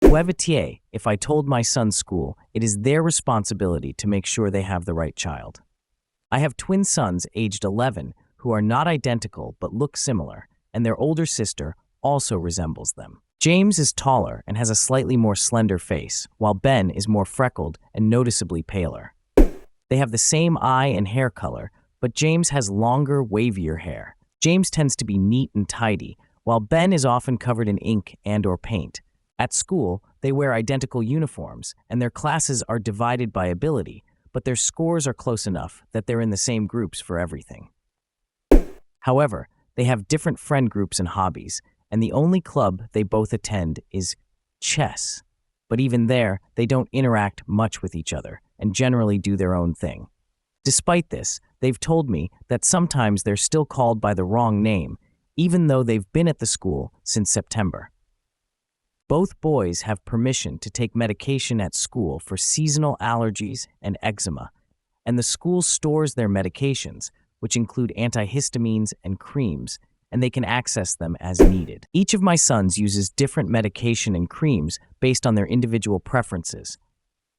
WIBTA, if I told my son's school, it is their responsibility to make sure they have the right child. I have twin sons aged 11 who are not identical but look similar, and their older sister also resembles them. James is taller and has a slightly more slender face, while Ben is more freckled and noticeably paler. They have the same eye and hair color, but James has longer, wavier hair. James tends to be neat and tidy, while Ben is often covered in ink and/or paint. At school, they wear identical uniforms, and their classes are divided by ability, but their scores are close enough that they're in the same groups for everything. However, they have different friend groups and hobbies, and the only club they both attend is chess. But even there, they don't interact much with each other and generally do their own thing. Despite this, they've told me that sometimes they're still called by the wrong name, even though they've been at the school since September. Both boys have permission to take medication at school for seasonal allergies and eczema, and the school stores their medications, which include antihistamines and creams, and they can access them as needed. Each of my sons uses different medication and creams based on their individual preferences.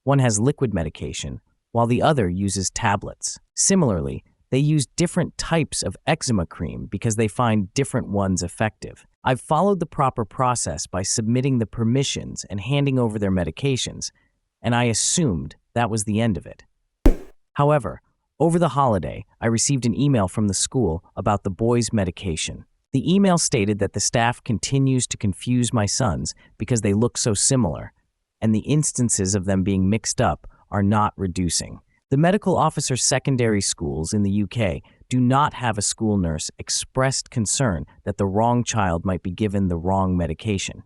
One has liquid medication, while the other uses tablets. Similarly, they use different types of eczema cream because they find different ones effective. I've followed the proper process by submitting the permissions and handing over their medications, and I assumed that was the end of it. However, over the holiday, I received an email from the school about the boys' medication. The email stated that the staff continues to confuse my sons because they look so similar, and the instances of them being mixed up are not reducing. The medical officer secondary schools in the UK do not have a school nurse expressed concern that the wrong child might be given the wrong medication.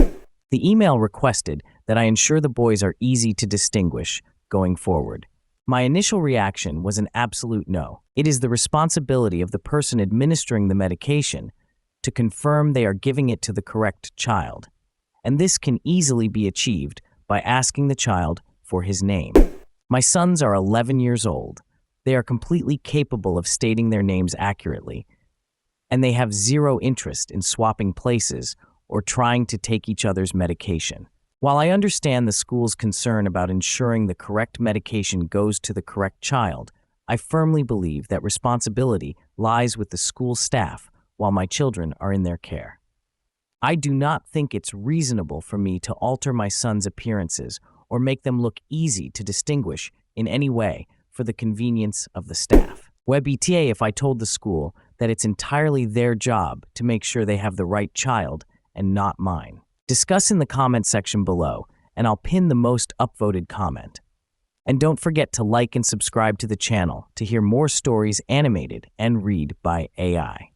The email requested that I ensure the boys are easy to distinguish going forward. My initial reaction was an absolute no. It is the responsibility of the person administering the medication to confirm they are giving it to the correct child, and this can easily be achieved by asking the child for his name. My sons are 11 years old. They are completely capable of stating their names accurately, and they have zero interest in swapping places or trying to take each other's medication. While I understand the school's concern about ensuring the correct medication goes to the correct child, I firmly believe that responsibility lies with the school staff while my children are in their care. I do not think it's reasonable for me to alter my sons' appearances or make them look easy to distinguish in any way for the convenience of the staff. WIBTA, if I told the school that it's entirely their job to make sure they have the right child and not mine. Discuss in the comment section below, and I'll pin the most upvoted comment. And don't forget to like and subscribe to the channel to hear more stories animated and read by AI.